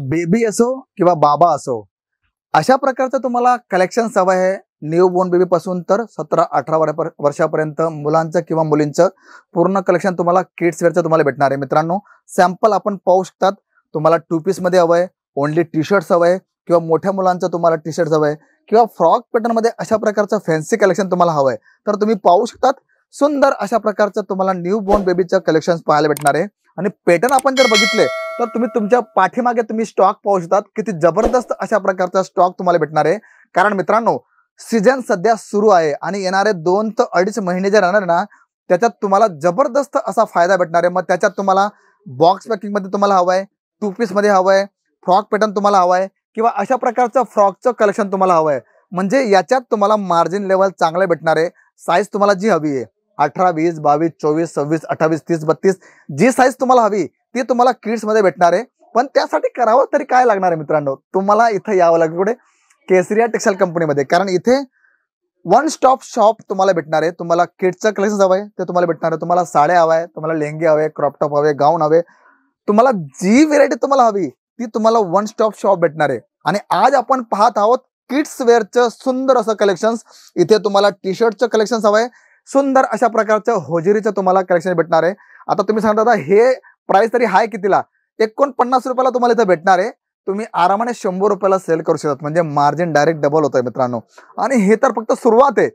Baby असो किंवा बाबा असो, अशा प्रकारचं तुम्हाला कलेक्शन हवं आहे न्यू बॉर्न बेबी पासून तर 17-18 वर्षापर्यंत मुलांचं किंवा मुलींचं पूर्ण कलेक्शन तुम्हाला किड्स वेअरचं तुम्हाला भेटणार आहे. मित्रांनो, सॅम्पल आपण पाहू शकतात. तुम्हाला 2 पीस मध्ये हवंय, ओनली टी शर्ट्स हवंय किंवा मोठ्या मुलांचं तुम्हाला टी शर्ट्स हवंय किंवा फ्रॉक पॅटर्न मध्ये अशा प्रकारचं फॅन्सी कलेक्शन तुम्हाला हवंय, तर तुम्ही पाहू शकतात. सुंदर अशा प्रकारचं तुम्हाला न्यू बॉर्न बेबीचं कलेक्शन पाहायला भेटणार आहे. आणि पॅटर्न आपण जर बघितले तर तुम्ही तुमच्या पाठीमागे तुम्ही स्टॉक पाहू शकतात. किती जबरदस्त अशा प्रकारचा स्टॉक तुम्हाला भेटणार आहे. कारण मित्रांनो, सीजन सध्या सुरू आहे आणि येणारे 2 ते 2.5 महिने जे राहणार ना, त्याच्यात तुम्हाला जबरदस्त असा फायदा भेटणार आहे. मग त्याच्यात तुम्हाला बॉक्स पॅकिंग मध्ये तुम्हाला हवंय, 2 पीस मध्ये हवंय, फ्रॉक पॅटर्न तुम्हाला हवंय किंवा अशा प्रकारचं फ्रॉकचं कलेक्शन तुम्हाला हवंय, म्हणजे याच्यात तुम्हाला मार्जिन लेवल चांगले भेटणार आहे. साईज तुम्हाला जी हवी आहे 18, 20, 22, 24, 26, 28, 30, 32 जी साईज तुम्हाला हवी ती तुम्हाला किड्स मध्ये भेटणार आहे. पण त्यासाठी करावं तरी काय लागणार आहे मित्रांनो, तुम्हाला इथं यावं लागेल कुठे, केसरिया टेक्सटाईल कंपनीमध्ये. कारण इथे वन स्टॉप शॉप तुम्हाला भेटणार आहे. तुम्हाला किड्सचं कलेक्शन हवंय ते तुम्हाला भेटणार आहे. तुम्हाला साड्या हवाय, तुम्हाला लेहंगे हवे, क्रॉप टॉप हवे, गाऊन हवे, तुम्हाला जी व्हेरायटी तुम्हाला हवी ती तुम्हाला वन स्टॉप शॉप भेटणार आहे. आणि आज आपण पाहत आहोत किड्स वेअरचं सुंदर असं कलेक्शन. इथे तुम्हाला टी शर्टचं कलेक्शन हवंय, सुंदर अशा प्रकारचं होजरीचं तुम्हाला कलेक्शन भेटणार आहे. आता तुम्ही सांगता हे प्राइस तरी हाय कितीला, 49 रुपयाला तुम्हाला इथं भेटणार आहे. तुम्ही आरामाने 100 रुपयाला सेल करू शकता, म्हणजे मार्जिन डायरेक्ट डबल होतंय मित्रांनो. आणि हे तर फक्त सुरुवात आहे.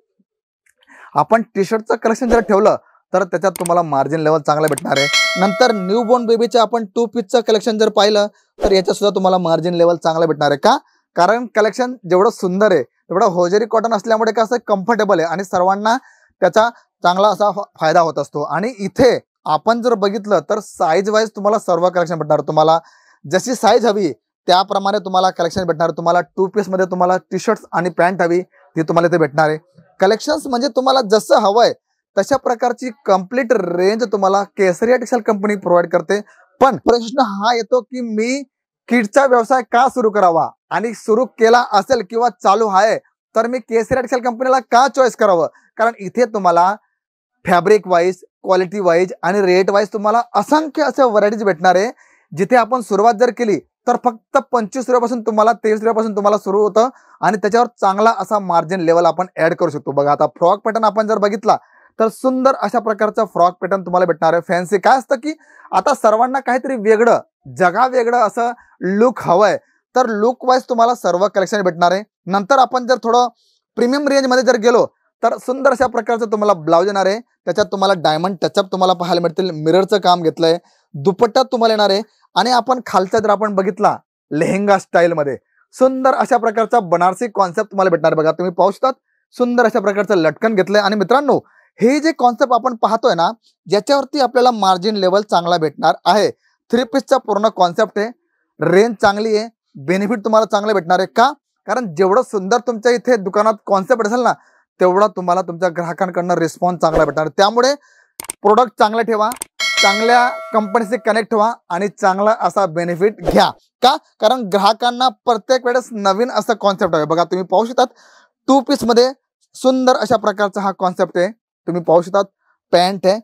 आपण टी शर्टचं कलेक्शन जर ठेवलं तर त्याच्यात तुम्हाला मार्जिन लेवल चांगला भेटणार आहे. नंतर न्यू बॉर्न बेबीचं आपण 2 पीसचं कलेक्शन जर पाहिलं तर याच्यात सुद्धा तुम्हाला मार्जिन लेवल चांगला भेटणार आहे. का? कारण कलेक्शन जेवढं सुंदर आहे तेवढं होजरी कॉटन असल्यामुळे कसं कम्फर्टेबल आहे आणि सर्वांना त्याचा चांगला असा फायदा होत असतो. आणि इथे आपण जर बघितलं तर साईज वाईज तुम्हाला सर्व कलेक्शन भेटणार. तुम्हाला जशी साईज हवी त्याप्रमाणे तुम्हाला कलेक्शन भेटणार. तुम्हाला 2 पीस मध्ये तुम्हाला टी शर्ट्स आणि पॅन्ट हवी ती तुम्हाला इथे भेटणार आहे. कलेक्शन्स म्हणजे तुम्हाला जसं हवंय तशा प्रकारची कंप्लीट रेंज तुम्हाला केसरिया टेक्सटाईल कंपनी प्रोव्हाइड करते. पण प्रश्न हा येतो की मी किड्सचा व्यवसाय का सुरू करावा, आणि सुरू केला असेल किंवा चालू आहे तर मी केसरिया टेक्सटाईल कंपनीला का चॉईस करावं. कारण इथे तुम्हाला फॅब्रिक वाईज, क्वालिटी वाईज आणि रेट वाईज तुम्हाला असंख्य असे व्हरायटीज भेटणार आहे. जिथे आपण सुरुवात जर केली तर फक्त 25 रुपयापासून तुम्हाला 23 रुपयापासून तुम्हाला सुरू होतं आणि त्याच्यावर चांगला असा मार्जिन लेवल आपण ऍड करू शकतो. बघा, आता फ्रॉक पॅटर्न आपण जर बघितला तर सुंदर अशा प्रकारचा फ्रॉक पॅटर्न तुम्हाला भेटणार आहे. फॅन्सी काय असतं की आता सर्वांना काहीतरी वेगळं, जगा वेगळं असं लुक हवंय, तर लुक वाईज तुम्हाला सर्व कलेक्शन भेटणार आहे. नंतर आपण जर थोडं प्रीमियम रेंज मध्ये जर गेलो तर सुंदर अशा प्रकारचं तुम्हाला ब्लाउज येणार आहे. त्याच्यात तुम्हाला डायमंड टचअप तुम्हाला पाहायला मिळतील, मिररचं काम घेतलंय, दुपट्टा तुम्हाला येणार आहे. आणि आपण खालचा जर आपण बघितला लेहेंगा स्टाईल मध्ये सुंदर अशा प्रकारचा बनारसी कॉन्सेप्ट तुम्हाला भेटणार आहे. बघा, तुम्ही पाहू शकता सुंदर अशा प्रकारचं लटकन घेतलंय. आणि मित्रांनो, हे जे कॉन्सेप्ट आपण पाहतोय ना, ज्याच्यावरती आपल्याला मार्जिन लेवल चांगला भेटणार आहे. 3 पीसचा पूर्ण कॉन्सेप्ट आहे, रेंज चांगली आहे, बेनिफिट तुम्हाला चांगले भेटणार आहे. का? कारण जेवढं सुंदर तुमच्या इथे दुकानात कॉन्सेप्ट असेल ना, तेवढा तुम्हाला तुमच्या ग्राहकांकडनं रिस्पॉन्स चांगला भेटणार. त्यामुळे प्रोडक्ट चांगले ठेवा, चांगल्या कंपनीशी कनेक्ट व्हा आणि चांगला असा बेनिफिट घ्या. का? कारण ग्राहकांना प्रत्येक वेळेस नवीन असा कॉन्सेप्ट आहे. बघा, तुम्ही पाहू शकतात 2 पीस मध्ये सुंदर अशा प्रकारचा हा कॉन्सेप्ट आहे. तुम्ही पाहू शकतात पॅन्ट आहे,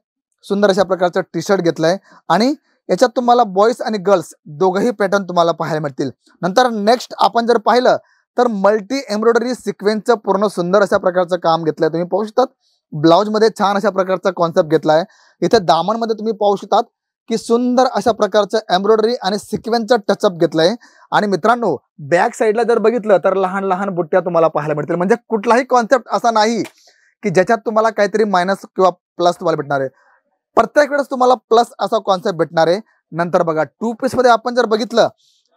सुंदर अशा प्रकारचं टी शर्ट घेतलंय आणि याच्यात तुम्हाला बॉईज आणि गर्ल्स दोघंही पॅटर्न तुम्हाला पाहायला मिळतील. नंतर नेक्स्ट आपण जर पाहिलं तर मल्टी एम्ब्रॉयडरी सिक्वेन्सचं पूर्ण सुंदर अशा प्रकारचं काम घेतलंय. तुम्ही पाहू शकतात ब्लाउज मध्ये छान अशा प्रकारचा कॉन्सेप्ट घेतलाय. इथे दामन मध्ये तुम्ही पाहू शकतात की सुंदर अशा प्रकारचं एम्ब्रॉयडरी आणि सिक्वेन्सचं टचअप घेतलंय. आणि मित्रांनो, बॅक साईडला जर बघितलं तर लहान लहान बुट्ट्या तुम्हाला पाहायला मिळतील. म्हणजे कुठलाही कॉन्सेप्ट असा नाही की ज्याच्यात तुम्हाला काहीतरी मायनस किंवा प्लस तुम्हाला भेटणार आहे. प्रत्येक वेळेस तुम्हाला प्लस असा कॉन्सेप्ट भेटणार आहे. नंतर बघा, 2 पीस मध्ये आपण जर बघितलं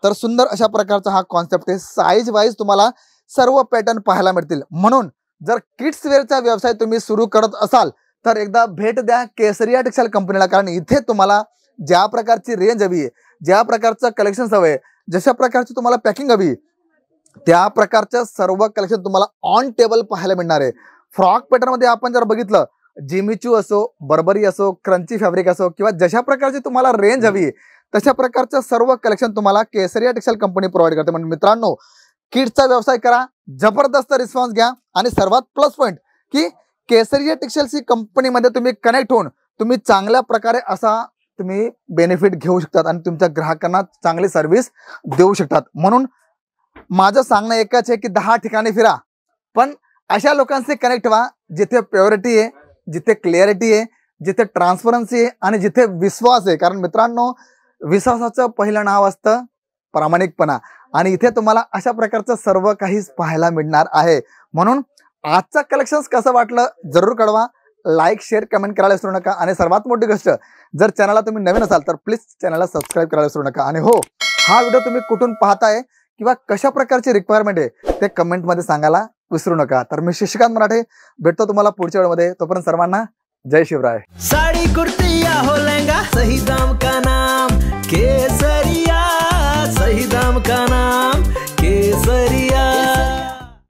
तर सुंदर अशा प्रकारचा हा कॉन्सेप्ट आहे. साईज वाईज तुम्हाला सर्व पॅटर्न पाहायला मिळतील. म्हणून जर किड्स वेअरचा व्यवसाय तुम्ही सुरू करत असाल तर एकदा भेट द्या केसरिया टेक्सटाईल कंपनीला. कारण इथे तुम्हाला ज्या प्रकारची रेंज हवी आहे, ज्या प्रकारचं कलेक्शन हवंय, जशा प्रकारची तुम्हाला पॅकिंग हवी त्या प्रकारचं सर्व कलेक्शन तुम्हाला ऑन टेबल पाहायला मिळणार आहे. फ्रॉक पॅटर्न मध्ये आपण जर बघितलं, जिमीचू असो, बर्बरी असो, क्रंची फॅब्रिक असो किंवा जशा प्रकारची तुम्हाला रेंज हवी तशा प्रकारचं सर्व कलेक्शन तुम्हाला केसरिया टेक्सटाईल कंपनी प्रोव्हाइड करते. म्हणजे मित्रांनो, किड्सचा व्यवसाय करा, जबरदस्त रिस्पॉन्स घ्या. आणि सर्वात प्लस पॉईंट की केसरिया टेक्सटाईल कंपनीमध्ये तुम्ही कनेक्ट होऊन तुम्ही चांगल्या प्रकारे असा तुम्ही बेनिफिट घेऊ शकतात आणि तुमच्या ग्राहकांना चांगली सर्व्हिस देऊ शकतात. म्हणून माझं सांगणं एकच आहे की 10 ठिकाणी फिरा, पण अशा लोकांशी कनेक्ट व्हा जिथे प्युरिटी आहे, जिथे क्लिअरिटी आहे, जिथे ट्रान्सपरन्सी आहे आणि जिथे विश्वास आहे. कारण मित्रांनो, विश्वासाचं पहिलं नाव असतं प्रामाणिकपणा आणि इथे तुम्हाला अशा प्रकारचं सर्व काही पाहायला मिळणार आहे. म्हणून आजचा कलेक्शन्स कसं वाटलं जरूर कळवा, लाईक शेअर कमेंट करायला विसरू नका आणि सर्वात मोठी गोष्ट, जर चॅनलला तुम्ही नवीन असाल तर प्लीज चॅनलला सबस्क्राईब करायला विसरू नका. आणि हो, हा व्हिडिओ तुम्ही कुठून पाहताय किंवा कशा प्रकारची रिक्वायरमेंट आहे ते कमेंटमध्ये सांगायला विसरू नका. तर मी शशिकांत मराठे भेटतो तुम्हाला पुढच्या व्हिडिओमध्ये. तोपर्यंत सर्वांना जय शिवराय. साड़ी कुर्ती या हो लहंगा, सही दाम का नाम केसरिया, सही दाम का नाम केसरिया.